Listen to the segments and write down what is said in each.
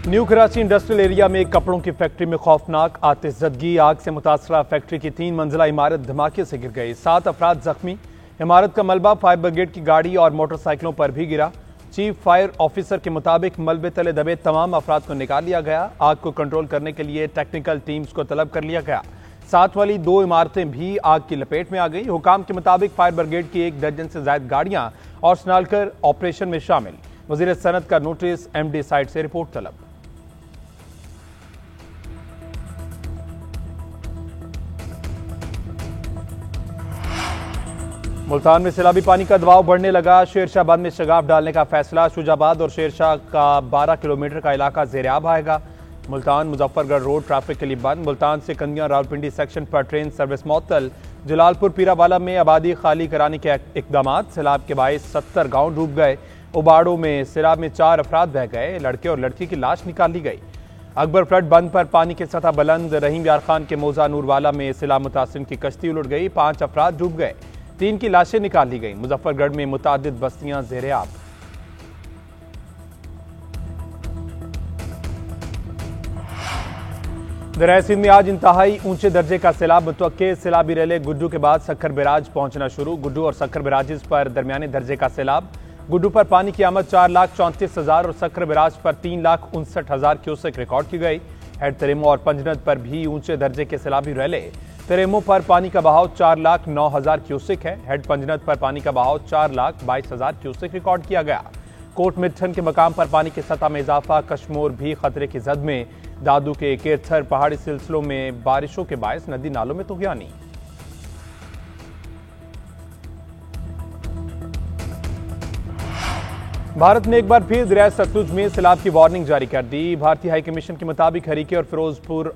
New Karachi industrial area में एक कपड़ों की फैक्ट्री में खौफनाक आतिशज़दगी। आग से मुतासरा फैक्ट्री की 3 मंजिला इमारत धमाके से गिर गई। 7 अफराद जख्मी। इमारत का मलबा फायर ब्रिगेड की गाड़ी और मोटरसाइकिलों पर भी गिरा। चीफ फायर ऑफिसर के मुताबिक मलबे तले दबे तमाम अफराद को निकाल लिया गया। आग को कंट्रोल करने के लिए टेक्निकल टीम्स को तलब कर लिया गया। साथ वाली 2 इमारतें भी आग की लपेट में आ गई। हुकाम के मुताबिक फायर ब्रिगेड की 1 दर्जन से ज्यादा गाड़ियां और स्नाल्कर ऑपरेशन में शामिल। वजीर सनत का नोटिस, MD साइट से रिपोर्ट तलब। मुल्तान में सैलाबी पानी का दबाव बढ़ने लगा। शेरशाह बंद में शगाफ डालने का फैसला। शुजाबाद और शेरशाह का 12 किलोमीटर का इलाका ज़ेर-आब आएगा। मुल्तान मुजफ्फरगढ़ रोड ट्रैफिक के लिए बंद। मुल्तान से कंदिया रावलपिंडी सेक्शन पर ट्रेन सर्विस मुअत्तल। जलालपुर पीरावाला में आबादी खाली कराने के इकदाम। सैलाब के बायस 70 गाँव डूब गए। उबाड़ों में सैलाब में 4 अफराद बह गए। लड़के और लड़की की लाश निकाल ली गई। अकबर फ्लड बंद पर पानी की सतह बुलंद। रहीम यार खान के मोजा नूरवाला में सैलाब मुतासिरीन की कश्ती उलट गई। 5 अफराद डूब गए। 3 की लाशें निकाल ली गई। मुजफ्फरगढ़ में मुतादिद बस्तियां ज़ेर-आब। दरिया सिंध में आज इंतहाई ऊंचे दर्जे का सैलाब मुतवक्के। सैलाबी रैले गुड्डू के बाद सक्खर बैराज पहुंचना शुरू। गुड्डू और सक्खर बैराजेस पर दरमियाने दर्जे का सैलाब। गुड्डू पर पानी की आमद 4,34,000 और सक्खर बैराज पर 3,59,000 क्यूसेक रिकॉर्ड की गई। हेड तरेमो और पंजनद पर भी ऊंचे दर्जे के सैलाबी रैले। तरेमो पर पानी का बहाव 4,09,000 क्यूसेक है। हेड पंजनद पर पानी का बहाव 4,22,000 क्यूसेक रिकॉर्ड किया गया। कोट मिठन के मकाम पर पानी की सतह में इजाफा। कश्मोर भी खतरे की जद में। दादू के केरथर पहाड़ी सिलसिलों में बारिशों के बायस नदी नालों में तुगयानी। भारत ने एक बार फिर दरिया सतलुज में सैलाब की वार्निंग जारी कर दी। भारतीय हाई कमीशन के मुताबिक हरीके और फिरोजपुर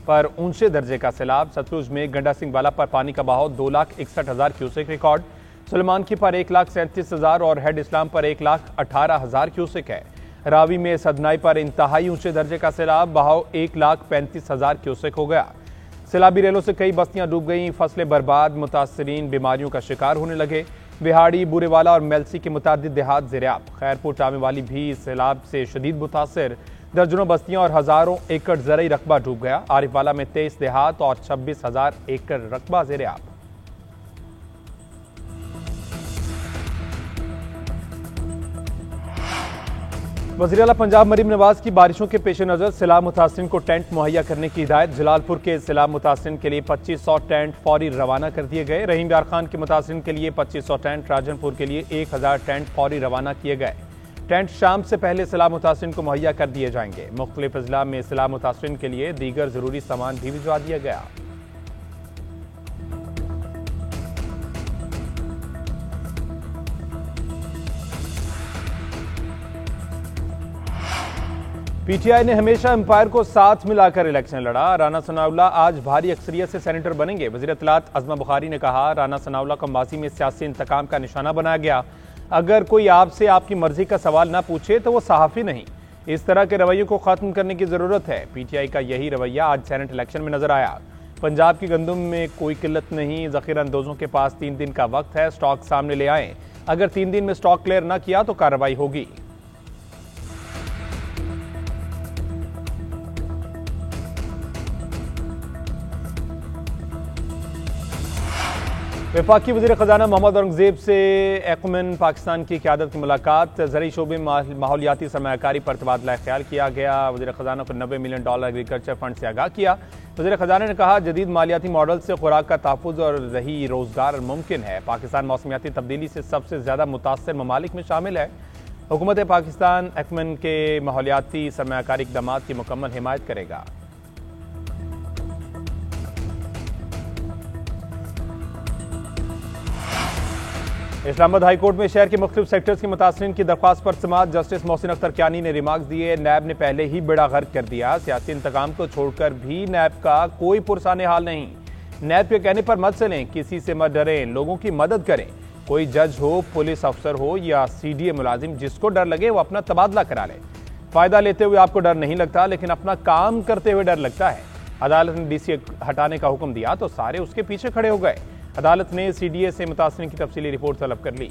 पर ऊंचे दर्जे का सैलाब। सतलुज में गंडा सिंह वाला पर पानी का बहाव 2,61,000 क्यूसेक रिकॉर्ड। सुलेमान की पर 1,37,000 और हेड इस्लाम पर 1,18,000 क्यूसेक है। रावी में सदनाई पर इंतहाई ऊंचे दर्जे का सैलाब। बहाव 1,35,000 क्यूसेक हो गया। सैलाबी रेलों से कई बस्तियां डूब गईं। फसलें बर्बाद। मुतासरीन बीमारियों का शिकार होने लगे। बिहाड़ी, बुरेवाला और मेलसी के मुतादिद देहात ज़ेर-आब। खैरपुर टामे वाली भी सैलाब से शदीद मुतासर। दर्जनों बस्तियां और हजारों एकड़ ज़रई रकबा डूब गया। आरिफवाला में 23 देहात और 26,000 एकड़ रकबा ज़ेर-आब। वज़ीर आला पंजाब मरीम नवाज की बारिशों के पेश नज़र सैलाब मुतासरीन को टेंट मुहैया करने की हिदायत। जलालपुर के सैलाब मुतासरीन के लिए 2500 टेंट फौरी रवाना कर दिए गए। रहीम यार खान के मुतासरीन के लिए 2500 टेंट, राजनपुर के लिए 1000 टेंट फौरी रवाना किए गए। टेंट शाम से पहले सैलाब मुतासरीन को मुहैया कर दिए जाएंगे। मुख्तलिफ अजला में सैलाब मुतासरीन के लिए दीगर जरूरी सामान भी भिजवा दिया गया। PTI ने हमेशा एम्पायर को साथ मिलाकर इलेक्शन लड़ा। राना सनाउल्लाह आज भारी अक्सरियत से सेनेटर बनेंगे। वज़ीर इत्तलात अज़मा बुखारी ने कहा, राना सनाउल्लाह को माजी में सियासी इंतकाम का निशाना बनाया गया। अगर कोई आपसे आपकी मर्जी का सवाल ना पूछे तो वो सहाफ़ी नहीं। इस तरह के रवैये को खत्म करने की जरूरत है। PTI का यही रवैया आज सेनेट इलेक्शन में नजर आया। पंजाब की गंदम में कोई किल्लत नहीं। ज़ख़ीरा अंदोजों के पास 3 दिन का वक्त है। स्टॉक सामने ले आए। अगर 3 दिन में स्टॉक क्लियर न किया तो कार्रवाई होगी। वफाकी वज़ीर ख़जाना मोहम्मद औरंगज़ेब से एक्मैन पाकिस्तान की क़यादत की मुलाकात। ज़रई शोबे में माहौलियाती सरमायाकारी पर तबादला ख्याल किया गया। वज़ीर ख़जाना को $90 मिलियन एग्रीकल्चर फंड से आगाह किया। वज़ीर ख़जाना ने कहा, जदीद मालियाती मॉडल से खुराक का तहफ़्फ़ुज़ और रही रोज़गार मुमकिन है। पाकिस्तान मौसमियाती तब्दीली से सबसे ज़्यादा मुतासर ममालिक में शामिल है। हुकूमत पाकिस्तान एक्मैन के माहौलियाती सरमायाकारी इक़दामात की मुकम्मल हिमायत करेगा। इस्लामाबाद हाई कोर्ट में शहर के मुख्तलिफ सेक्टर्स के मुतासरीन की दरख्वास्त पर समाअत। जस्टिस मोहसिन अख्तर कियानी ने रिमार्क्स दिए, नैब ने पहले ही बेड़ा गर्क कर दिया। सियासी इंतकाम को छोड़कर भी नैब का कोई पुरसाने हाल नहीं। नैब के कहने पर मत चलें, किसी से मत डरें, लोगों की मदद करें। कोई जज हो, पुलिस अफसर हो या CDA मुलाजिम, जिसको डर लगे वो अपना तबादला करा ले। फायदा लेते हुए आपको डर नहीं लगता, लेकिन अपना काम करते हुए डर लगता है। अदालत ने DC हटाने का हुक्म दिया तो सारे उसके पीछे खड़े हो गए। अदालत ने CDA से मुतासरीन की तफसीली रिपोर्ट तलब कर ली।